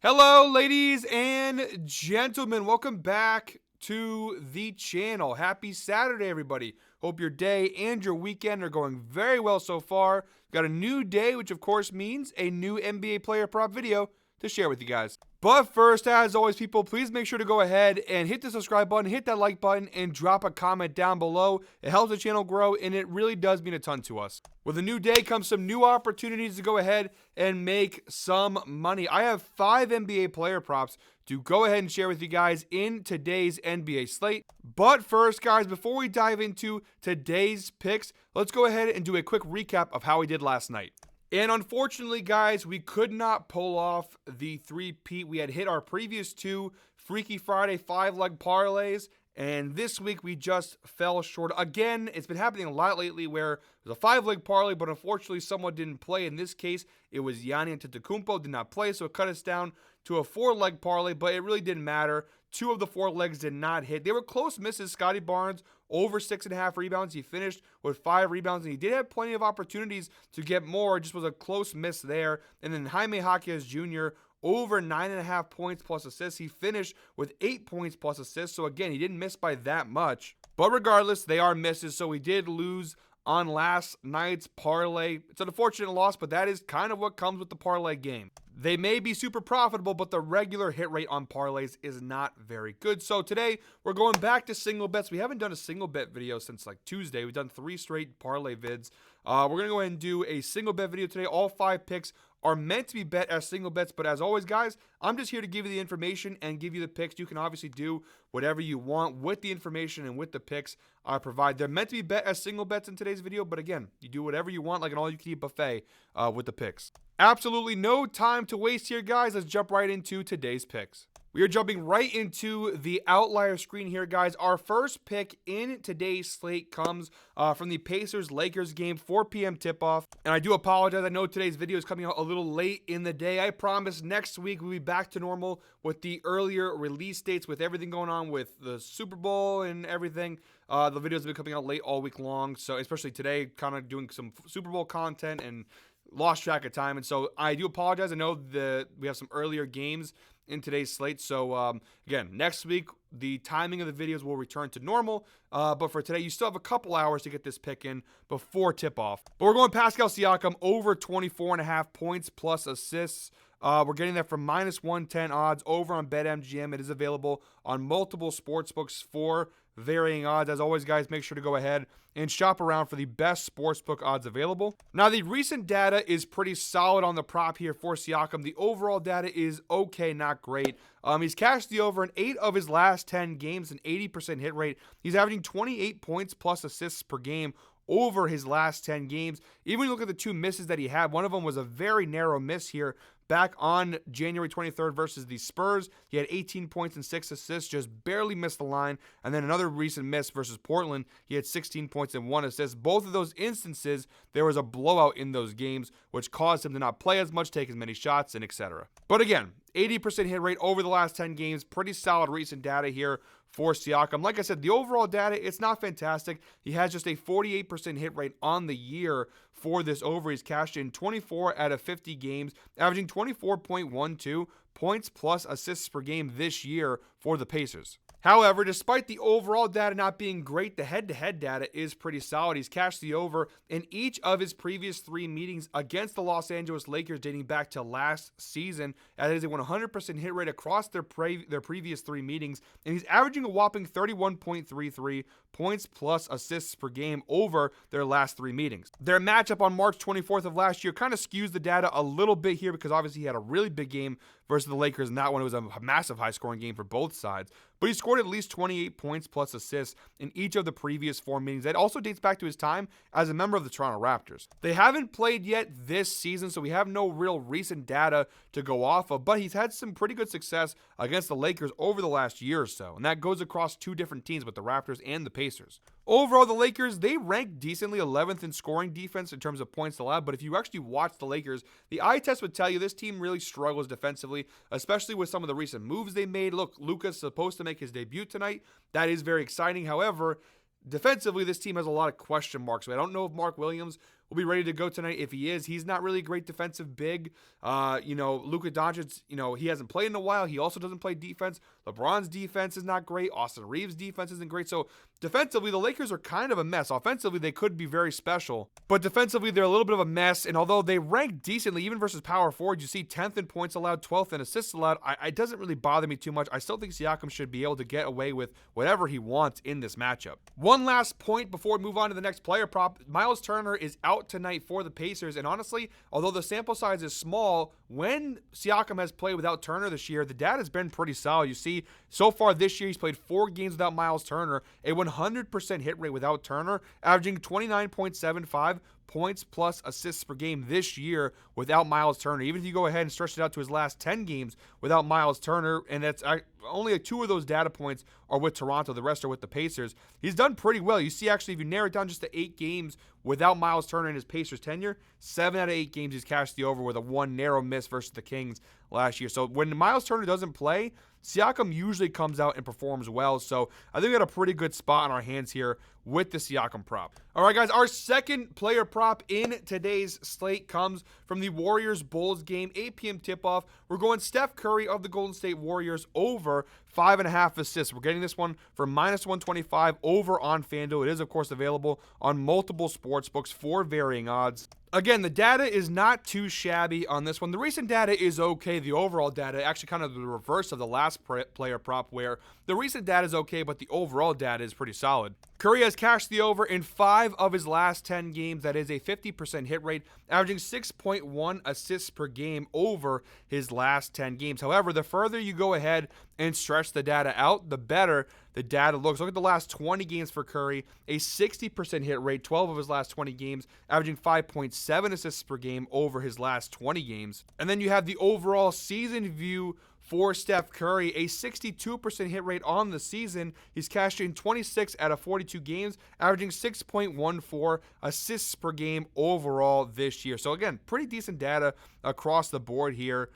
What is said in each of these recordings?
Hello, ladies and gentlemen. Welcome back to the channel. Happy Saturday, everybody. Hope your day and your weekend are going very well so far. Got a new day, which of course means a new NBA player prop video to share with you guys. But first, as always, people, please make sure to go ahead and hit the subscribe button, hit that like button, and drop a comment down below. It helps the channel grow, and it really does mean a ton to us. With a new day comes some new opportunities to go ahead and make some money. I have 5 NBA player props to go ahead and share with you guys in today's NBA slate. But first, guys, before we dive into today's picks, let's go ahead and do a quick recap of how we did last night. And unfortunately, guys, we could not pull off the three-peat. We had hit our previous 2 Freaky Friday 5-leg parlays, and this week we just fell short. Again, it's been happening a lot lately where there's a 5-leg parlay, but unfortunately someone didn't play. In this case, it was Giannis Antetokounmpo did not play, so it cut us down to a 4-leg parlay, but it really didn't matter. 2 of the 4 legs did not hit. They were close misses. Scotty Barnes over 6.5 rebounds. He finished with 5 rebounds, and he did have plenty of opportunities to get more. It just was a close miss there. And then Jaime Jaquez Jr. over 9.5 points plus assists. He finished with 8 points plus assists. So again, he didn't miss by that much. But regardless, they are misses. So we did lose on last night's parlay. It's an unfortunate loss, but that is kind of what comes with the parlay game. They may be super profitable, but the regular hit rate on parlays is not very good. So today, we're going back to single bets. We haven't done a single bet video since like Tuesday. We've done 3 straight parlay vids. We're going to go ahead and do a single bet video today. All 5 picks are meant to be bet as single bets, but as always, guys, I'm just here to give you the information and give you the picks. You can obviously do whatever you want with the information and with the picks I provide. They're meant to be bet as single bets in today's video, but again, you do whatever you want, like an all-you-can-eat buffet with the picks. Absolutely no time to waste here, guys. Let's jump right into today's picks. We are jumping right into the outlier screen here, guys. Our first pick in today's slate comes from the Pacers-Lakers game, 4 p.m. tip-off. And I do apologize. I know today's video is coming out a little late in the day. I promise next week we'll be back to normal with the earlier release dates, with everything going on with the Super Bowl and everything. The videos have been coming out late all week long, so especially today, kind of doing some Super Bowl content and lost track of time. And so I do apologize. I know that we have some earlier games in today's slate. So again, next week, the timing of the videos will return to normal. But for today, you still have a couple hours to get this pick in before tip-off. But we're going Pascal Siakam over 24.5 points plus assists. We're getting that from -110 odds over on BetMGM. It is available on multiple sportsbooks for varying odds. As always, guys, make sure to go ahead and shop around for the best sportsbook odds available. Now, the recent data is pretty solid on the prop here for Siakam. The overall data is okay, not great. He's cashed the over in 8 of his last 10 games, an 80% hit rate. He's averaging 28 points plus assists per game over his last 10 games. Even when you look at the 2 misses that he had, one of them was a very narrow miss here back on January 23rd versus the Spurs. He had 18 points and 6 assists, just barely missed the line. And then another recent miss versus Portland, he had 16 points and 1 assist. Both of those instances, there was a blowout in those games, which caused him to not play as much, take as many shots, and etc. But again, 80% hit rate over the last 10 games. Pretty solid recent data here for Siakam. Like I said, the overall data, it's not fantastic. He has just a 48% hit rate on the year for this over. He's cashed in 24 out of 50 games, averaging 24.12 points plus assists per game this year for the Pacers. However, despite the overall data not being great, the head-to-head data is pretty solid. He's cashed the over in each of his previous 3 meetings against the Los Angeles Lakers dating back to last season. That is a 100% hit rate across their previous 3 meetings, and he's averaging a whopping 31.33 points plus assists per game over their last 3 meetings. Their matchup on March 24th of last year kind of skews the data a little bit here because obviously he had a really big game versus the Lakers, and that one was a massive high-scoring game for both sides. But he scored at least 28 points plus assists in each of the previous 4 meetings. That also dates back to his time as a member of the Toronto Raptors. They haven't played yet this season, so we have no real recent data to go off of, but he's had some pretty good success against the Lakers over the last year or so, and that goes across 2 different teams with the Raptors and the Pacers. Overall, the Lakers, they rank decently 11th in scoring defense in terms of points allowed, but if you actually watch the Lakers, the eye test would tell you this team really struggles defensively, especially with some of the recent moves they made. Look, Luka's supposed to make his debut tonight. That is very exciting. However, defensively, this team has a lot of question marks. I don't know if Mark Williams will be ready to go tonight. If he is, he's not really a great defensive big. Luka Doncic, he hasn't played in a while. He also doesn't play defense. LeBron's defense is not great. Austin Reeves' defense isn't great. So defensively, the Lakers are kind of a mess. Offensively, they could be very special. But defensively, they're a little bit of a mess. And although they rank decently, even versus power forwards, you see 10th in points allowed, 12th in assists allowed. It doesn't really bother me too much. I still think Siakam should be able to get away with whatever he wants in this matchup. One last point before we move on to the next player prop. Miles Turner is out tonight for the Pacers. And honestly, although the sample size is small, when Siakam has played without Turner this year, the data has been pretty solid. You see, so far this year, he's played 4 games without Miles Turner, a 100% hit rate without Turner, averaging 29.75 points plus assists per game this year without Miles Turner. Even if you go ahead and stretch it out to his last 10 games without Miles Turner, and that's only 2 of those data points are with Toronto. The rest are with the Pacers. He's done pretty well. You see, actually, if you narrow it down just to 8 games without Miles Turner in his Pacers tenure, 7 out of 8 games he's cashed the over with a 1 narrow miss versus the Kings last year. So when Miles Turner doesn't play, Siakam usually comes out and performs well. So I think we got a pretty good spot on our hands here with the Siakam prop. All right, guys, our second player prop in today's slate comes from the Warriors-Bulls game, 8 p.m. tip-off. We're going Steph Curry of the Golden State Warriors over 5.5 assists. We're getting this one for -125 over on FanDuel. It is, of course, available on multiple sports books for varying odds. Again, the data is not too shabby on this one. The recent data is okay. The overall data, actually kind of the reverse of the last player prop, where the recent data is okay, but the overall data is pretty solid. Curry has cashed the over in 5 of his last 10 games. That is a 50% hit rate, averaging 6.1 assists per game over his last 10 games. However, the further you go ahead and stretch the data out, the better the data looks. Look at the last 20 games for Curry, a 60% hit rate, 12 of his last 20 games, averaging 5.7 assists per game over his last 20 games. And then you have the overall season view for Steph Curry, a 62% hit rate on the season. He's cashed in 26 out of 42 games, averaging 6.14 assists per game overall this year. So again, pretty decent data across the board here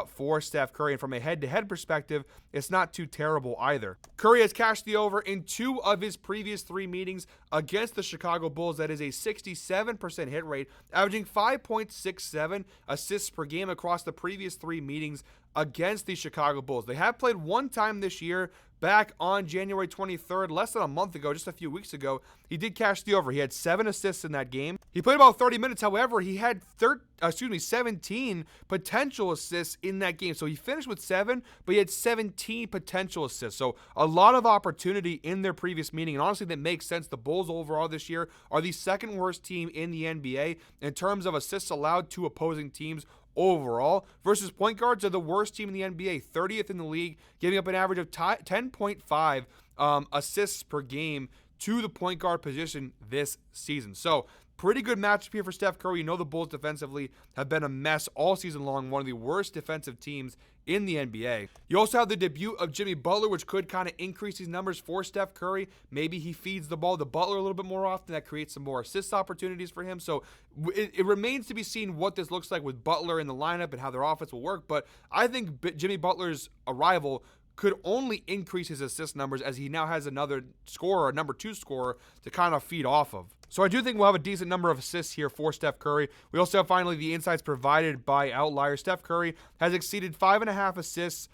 for Steph Curry. And from a head-to-head perspective, it's not too terrible either. Curry has cashed the over in 2 of his previous 3 meetings against the Chicago Bulls. That is a 67% hit rate, averaging 5.67 assists per game across the previous 3 meetings against the Chicago Bulls. They have played 1 time this year, back on January 23rd, less than a month ago, just a few weeks ago. He did cash the over. He had 7 assists in that game. He played about 30 minutes. However, he had 17 potential assists in that game. So he finished with 7, but he had 17 potential assists. So a lot of opportunity in their previous meeting. And honestly, that makes sense. The Bulls overall this year are the 2nd worst team in the NBA in terms of assists allowed to opposing teams overall, versus point guards are the worst team in the NBA, 30th in the league, giving up an average of 10.5 assists per game to the point guard position this season. So pretty good matchup here for Steph Curry. You know the Bulls defensively have been a mess all season long, one of the worst defensive teams in the NBA. You also have the debut of Jimmy Butler, which could kind of increase these numbers for Steph Curry. Maybe he feeds the ball to Butler a little bit more often. That creates some more assist opportunities for him. So it remains to be seen what this looks like with Butler in the lineup and how their offense will work. But I think Jimmy Butler's arrival could only increase his assist numbers, as he now has another scorer, a number 2 scorer, to kind of feed off of. So I do think we'll have a decent number of assists here for Steph Curry. We also have finally the insights provided by Outlier. Steph Curry has exceeded 5.5 assists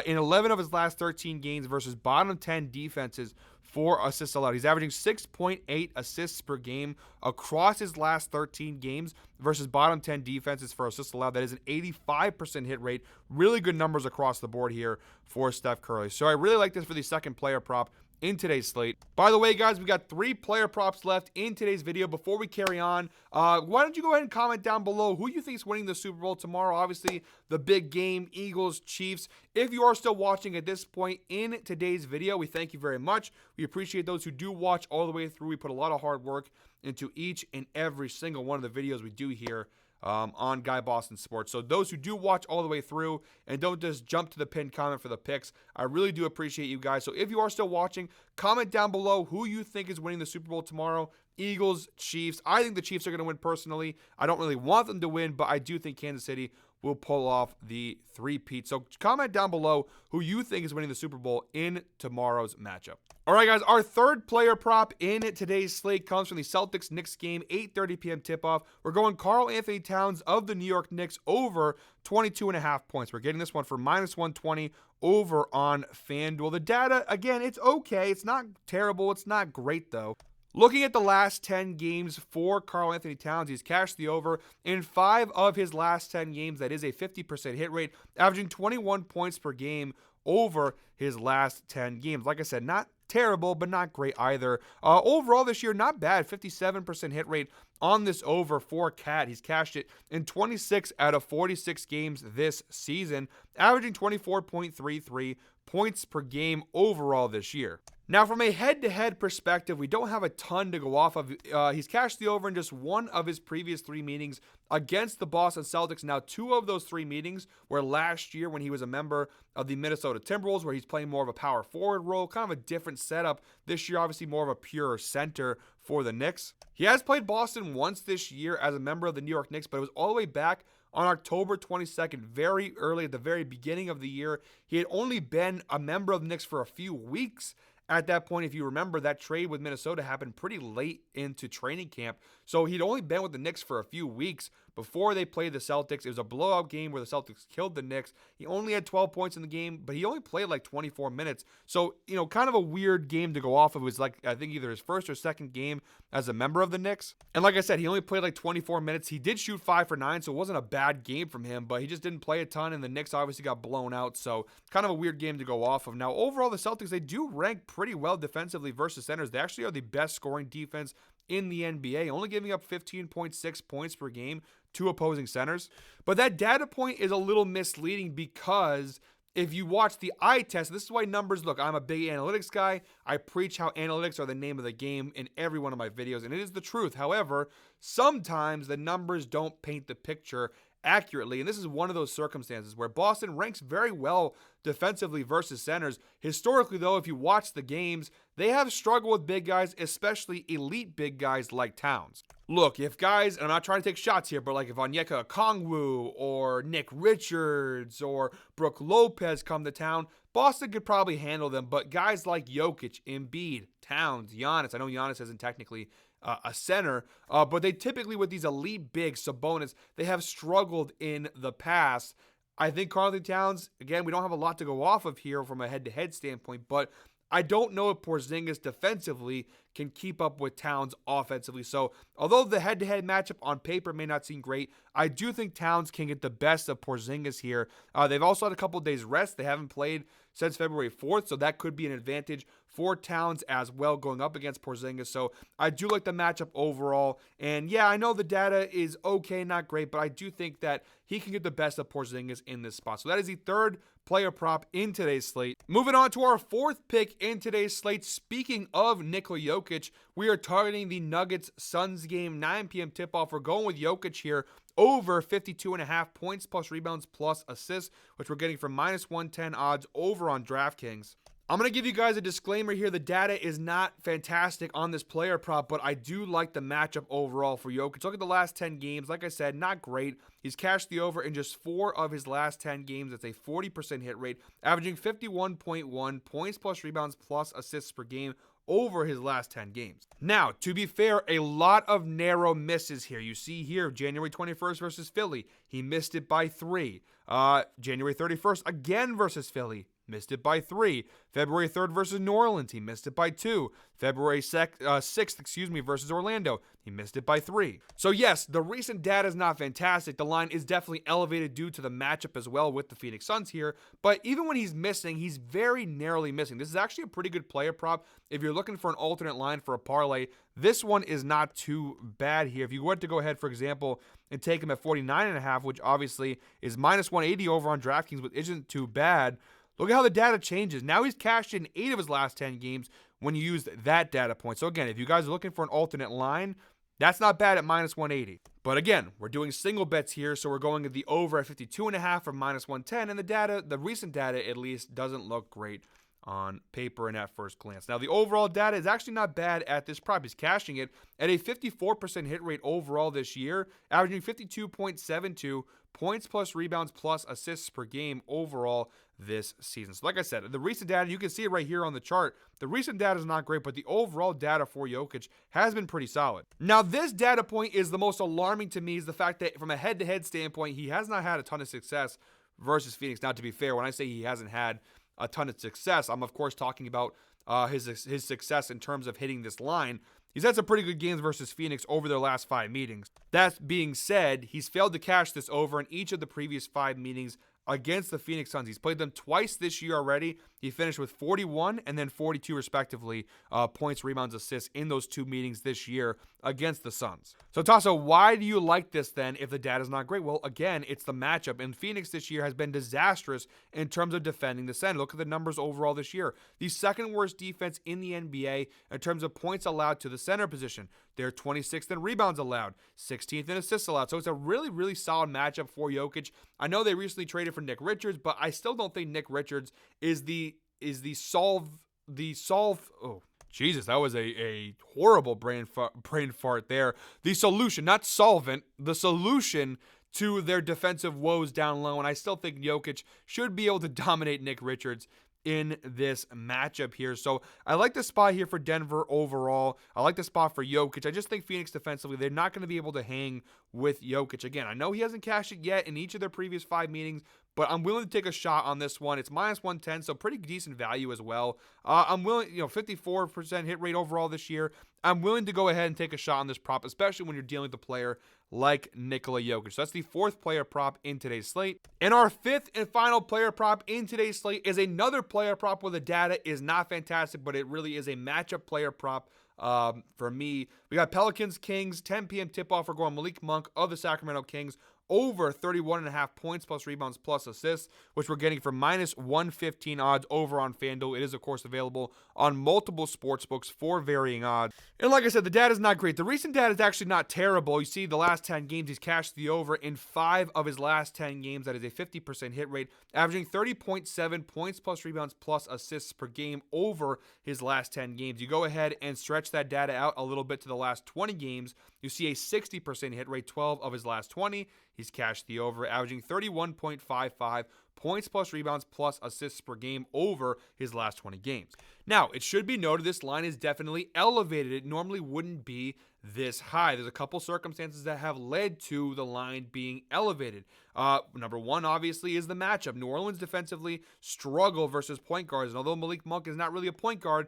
in 11 of his last 13 games versus bottom 10 defenses for assists allowed. He's averaging 6.8 assists per game across his last 13 games versus bottom 10 defenses for assists allowed. That is an 85% hit rate. Really good numbers across the board here for Steph Curry. So I really like this for the second player prop in today's slate. By the way, guys, we got 3 player props left in today's video. Before we carry on, why don't you go ahead and comment down below who you think is winning the Super Bowl tomorrow? Obviously, the big game, Eagles, Chiefs. If you are still watching at this point in today's video, we thank you very much. We appreciate those who do watch all the way through. We put a lot of hard work into each and every single one of the videos we do here on Guy Boston Sports. So those who do watch all the way through and don't just jump to the pinned comment for the picks, I really do appreciate you guys. So if you are still watching, comment down below who you think is winning the Super Bowl tomorrow. Eagles, Chiefs. I think the Chiefs are going to win personally. I don't really want them to win, but I do think Kansas City will pull off the three-peat. So comment down below who you think is winning the Super Bowl in tomorrow's matchup. All right, guys, our third player prop in today's slate comes from the Celtics-Knicks game, 8:30 p.m. tip-off. We're going Karl Anthony Towns of the New York Knicks over 22.5 points. We're getting this one for -120 over on FanDuel. The data, again, it's okay. It's not terrible. It's not great, though. Looking at the last 10 games for Karl Anthony Towns, he's cashed the over in 5 of his last 10 games. That is a 50% hit rate, averaging 21 points per game over his last 10 games. Like I said, not terrible, but not great either. Overall this year, not bad. 57% hit rate on this over for Cat. He's cashed it in 26 out of 46 games this season, averaging 24.33 points per game overall this year. Now, from a head-to-head perspective, we don't have a ton to go off of. He's cashed the over in just one of his previous 3 meetings against the Boston Celtics. Now, 2 of those 3 meetings were last year when he was a member of the Minnesota Timberwolves, where he's playing more of a power forward role, kind of a different setup. This year, obviously, more of a pure center for the Knicks. He has played Boston once this year as a member of the New York Knicks, but it was all the way back on October 22nd, very early at the very beginning of the year. He had only been a member of the Knicks for a few weeks. At that point, if you remember, that trade with Minnesota happened pretty late into training camp. So he'd only been with the Knicks for a few weeks before they played the Celtics. It was a blowout game where the Celtics killed the Knicks. He only had 12 points in the game, but he only played like 24 minutes. So, kind of a weird game to go off of. It was like, I think either his first or second game as a member of the Knicks. And like I said, he only played like 24 minutes. He did shoot 5 for 9, so it wasn't a bad game from him, but he just didn't play a ton, and the Knicks obviously got blown out. So kind of a weird game to go off of. Now, overall, the Celtics, they do rank pretty well defensively versus centers. They actually are the best scoring defense in the NBA, only giving up 15.6 points per game to opposing centers. But that data point is a little misleading because if you watch the eye test, this is why numbers, look, I'm a big analytics guy. I preach how analytics are the name of the game in every one of my videos, and it is the truth. However, sometimes the numbers don't paint the picture accurately, and this is one of those circumstances where Boston ranks very well defensively versus centers. Historically, though, if you watch the games, they have struggled with big guys, especially elite big guys like Towns. Look, if guys, and I'm not trying to take shots here, but like if Onyeka Okongwu or Nick Richards or Brook Lopez come to town, Boston could probably handle them. But guys like Jokic, Embiid, Towns, Giannis, I know Giannis isn't technically a center, but they typically, with these elite bigs, Sabonis, they have struggled in the past. I think Karl Anthony Towns, again, we don't have a lot to go off of here from a head-to-head standpoint, but I don't know if Porzingis defensively can keep up with Towns offensively. So although the head-to-head matchup on paper may not seem great, I do think Towns can get the best of Porzingis here. They've also had a couple of days rest. They haven't played since February 4th, so that could be an advantage for Towns as well going up against Porzingis. So I do like the matchup overall. And yeah, I know the data is okay, not great, but I do think that he can get the best of Porzingis in this spot. So that is the third player prop in today's slate. Moving on to our fourth pick in today's slate. Speaking of Nikola Jokic, we are targeting the Nuggets-Suns game, 9 p.m. tip-off. We're going with Jokic here over 52.5 points plus rebounds plus assists, which we're getting from -110 odds over on DraftKings. I'm going to give you guys a disclaimer here. The data is not fantastic on this player prop, but I do like the matchup overall for Jokic. Look at the last 10 games. Like I said, not great. He's cashed the over in just 4 of his last 10 games. That's a 40% hit rate, averaging 51.1 points plus rebounds plus assists per game over his last 10 games. Now, to be fair, a lot of narrow misses here. You see here, January 21st versus Philly, he missed it by 3. January 31st, again versus Philly, missed it by 3. February 3rd versus New Orleans, he missed it by 2. February 6th, versus Orlando, he missed it by 3. So yes, the recent data is not fantastic. The line is definitely elevated due to the matchup as well with the Phoenix Suns here. But even when he's missing, he's very narrowly missing. This is actually a pretty good player prop. If you're looking for an alternate line for a parlay, this one is not too bad here. If you were to go ahead, for example, and take him at 49.5, which obviously is -180 over on DraftKings, which isn't too bad. Look at how the data changes. Now he's cashed in 8 of his last 10 games when you use that data point. So again, if you guys are looking for an alternate line, that's not bad at -180. But again, we're doing single bets here, so we're going to the over at 52.5 from -110, and the recent data at least, doesn't look great. on paper and at first glance. Now, the overall data is actually not bad at this prop. He's cashing it at a 54% hit rate overall this year, averaging 52.72 points plus rebounds plus assists per game overall this season. So like I said, the recent data, you can see it right here on the chart. The recent data is not great, but the overall data for Jokic has been pretty solid. Now, this data point is the most alarming to me, is the fact that from a head-to-head standpoint, he has not had a ton of success versus Phoenix. Now, to be fair, when I say he hasn't had a ton of success, I'm of course talking about his success in terms of hitting this line. He's had some pretty good games versus Phoenix over their last 5 meetings. That being said, he's failed to cash this over in each of the previous 5 meetings against the Phoenix Suns. He's played them twice this year already. He finished with 41 and then 42 respectively points, rebounds, assists in those 2 meetings this year against the Suns. So Tasso, why do you like this then if the data is not great? Well, again, it's the matchup. And Phoenix this year has been disastrous in terms of defending the center. Look at the numbers overall this year. The second worst defense in the NBA in terms of points allowed to the center position. They're 26th in rebounds allowed, 16th in assists allowed. So it's a really, really solid matchup for Jokic. I know they recently traded for Nick Richards, but I still don't think Nick Richards is the solve. Oh, Jesus, that was a horrible brain fart there. The solution, not solvent, the solution to their defensive woes down low. And I still think Jokic should be able to dominate Nick Richards in this matchup here. So I like the spot here for Denver overall. I like the spot for Jokic. I just think Phoenix defensively, they're not going to be able to hang with Jokic. Again, I know he hasn't cashed it yet in each of their previous 5 meetings, but I'm willing to take a shot on this one. It's minus 110, so pretty decent value as well. I'm willing, 54% hit rate overall this year. I'm willing to go ahead and take a shot on this prop, especially when you're dealing with a player like Nikola Jokic. So that's the 4th player prop in today's slate. And our 5th and final player prop in today's slate is another player prop where the data is not fantastic, but it really is a matchup player prop. For me, we got Pelicans Kings 10 p.m. tip-off. We're going Malik Monk of the Sacramento Kings over 31.5 points plus rebounds plus assists, which we're getting for minus 115 odds over on FanDuel. It is, of course, available on multiple sports books for varying odds. And like I said, the data is not great. The recent data is actually not terrible. You see the last 10 games, he's cashed the over in 5 of his last 10 games. That is a 50% hit rate, averaging 30.7 points plus rebounds plus assists per game over his last 10 games. You go ahead and stretch that data out a little bit to the last 20 games. You see a 60% hit rate, 12 of his last 20. He's cashed the over, averaging 31.55 points plus rebounds plus assists per game over his last 20 games. Now, it should be noted this line is definitely elevated. It normally wouldn't be this high. There's a couple circumstances that have led to the line being elevated. Number one, obviously, is the matchup. New Orleans defensively struggle versus point guards. And although Malik Monk is not really a point guard,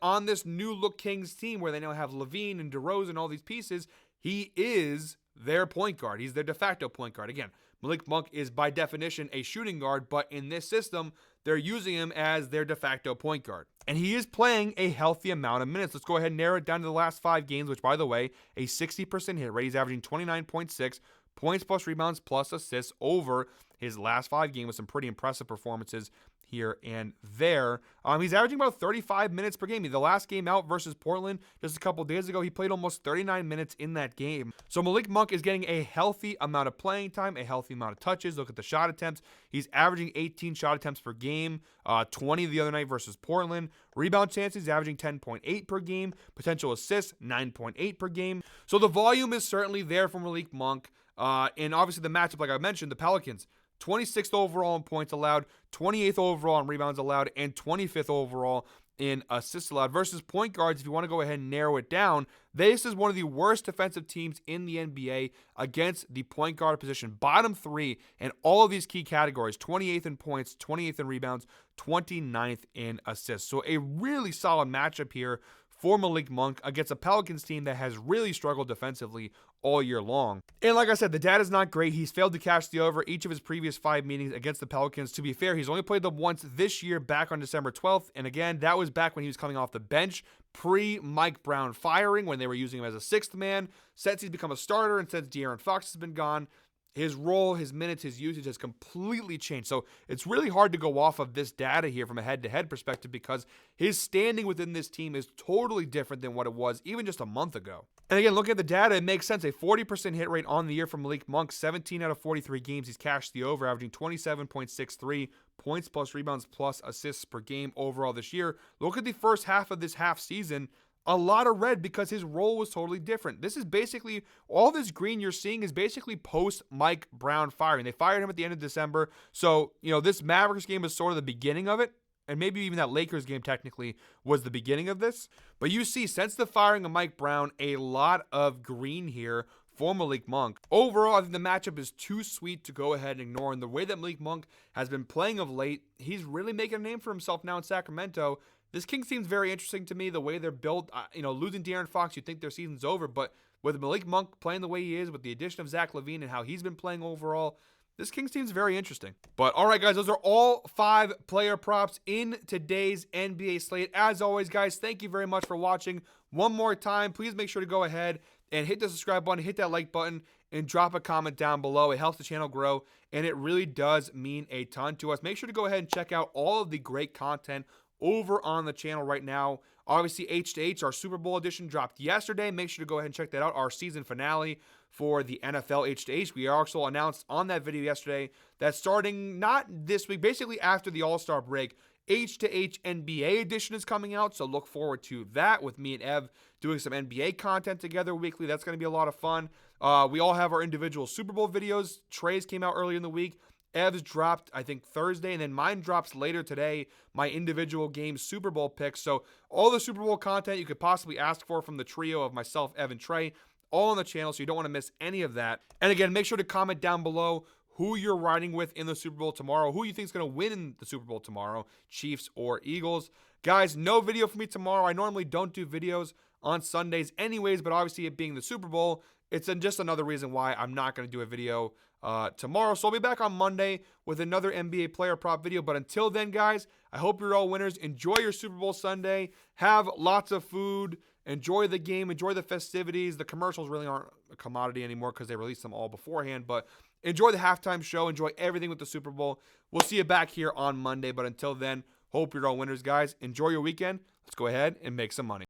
on this new look Kings team where they now have Levine and DeRozan and all these pieces, he is their point guard. He's their de facto point guard. Again, Malik Monk is by definition a shooting guard, but in this system, they're using him as their de facto point guard. And he is playing a healthy amount of minutes. Let's go ahead and narrow it down to the last 5 games, which, by the way, a 60% hit rate. He's averaging 29.6 points plus rebounds plus assists over his last 5 games with some pretty impressive performances here and there. He's averaging about 35 minutes per game. The last game out versus Portland just a couple days ago, he played almost 39 minutes in that game. So Malik Monk is getting a healthy amount of playing time, a healthy amount of touches. Look at the shot attempts. He's averaging 18 shot attempts per game, 20 the other night versus Portland. Rebound chances, averaging 10.8 per game. Potential assists, 9.8 per game. So the volume is certainly there for Malik Monk. And obviously the matchup, like I mentioned, the Pelicans, 26th overall in points allowed, 28th overall in rebounds allowed, and 25th overall in assists allowed. Versus point guards, if you want to go ahead and narrow it down, this is one of the worst defensive teams in the NBA against the point guard position. Bottom 3 in all of these key categories, 28th in points, 28th in rebounds, 29th in assists. So a really solid matchup here for Malik Monk against a Pelicans team that has really struggled defensively all year long. And like I said, the data is not great. He's failed to cash the over each of his previous 5 meetings against the Pelicans. To be fair, he's only played them once this year back on December 12th. And again, that was back when he was coming off the bench pre-Mike Brown firing when they were using him as a 6th man. Since he's become a starter and since De'Aaron Fox has been gone, his role, his minutes, his usage has completely changed. So it's really hard to go off of this data here from a head-to-head perspective because his standing within this team is totally different than what it was even just a month ago. And again, looking at the data, it makes sense. A 40% hit rate on the year from Malik Monk. 17 out of 43 games, he's cashed the over, averaging 27.63 points plus rebounds plus assists per game overall this year. Look at the first half of this half season. A lot of red because his role was totally different. This is basically, all this green you're seeing is basically post Mike Brown firing. They fired him at the end of December. So, this Mavericks game is sort of the beginning of it. And maybe even that Lakers game technically was the beginning of this. But you see, since the firing of Mike Brown, a lot of green here for Malik Monk. Overall, I think the matchup is too sweet to go ahead and ignore. And the way that Malik Monk has been playing of late, he's really making a name for himself now in Sacramento. This Kings team's very interesting to me, the way they're built. Losing De'Aaron Fox, you'd think their season's over. But with Malik Monk playing the way he is, with the addition of Zach LaVine and how he's been playing overall, this Kings team's very interesting. But all right, guys, those are all 5 player props in today's NBA slate. As always, guys, thank you very much for watching. One more time, please make sure to go ahead and hit the subscribe button, hit that like button, and drop a comment down below. It helps the channel grow, and it really does mean a ton to us. Make sure to go ahead and check out all of the great content over on the channel right now. Obviously, H2H, our Super Bowl edition, dropped yesterday. Make sure to go ahead and check that out. Our season finale for the NFL H2H. We also announced on that video yesterday that starting not this week, basically after the All-Star break, H2H NBA edition is coming out. So look forward to that with me and Ev doing some NBA content together weekly. That's going to be a lot of fun. We all have our individual Super Bowl videos. Trey's came out earlier in the week. Ev's dropped, I think, Thursday, and then mine drops later today, my individual game Super Bowl picks. So all the Super Bowl content you could possibly ask for from the trio of myself, Ev, and Trey, all on the channel, so you don't want to miss any of that. And again, make sure to comment down below who you're riding with in the Super Bowl tomorrow, who you think is going to win in the Super Bowl tomorrow, Chiefs or Eagles. Guys, no video for me tomorrow. I normally don't do videos on Sundays anyways, but obviously it being the Super Bowl, it's just another reason why I'm not going to do a video tomorrow. So I'll be back on Monday with another NBA player prop video. But until then, guys, I hope you're all winners. Enjoy your Super Bowl Sunday. Have lots of food. Enjoy the game. Enjoy the festivities. The commercials really aren't a commodity anymore because they released them all beforehand. But enjoy the halftime show. Enjoy everything with the Super Bowl. We'll see you back here on Monday. But until then, hope you're all winners, guys. Enjoy your weekend. Let's go ahead and make some money.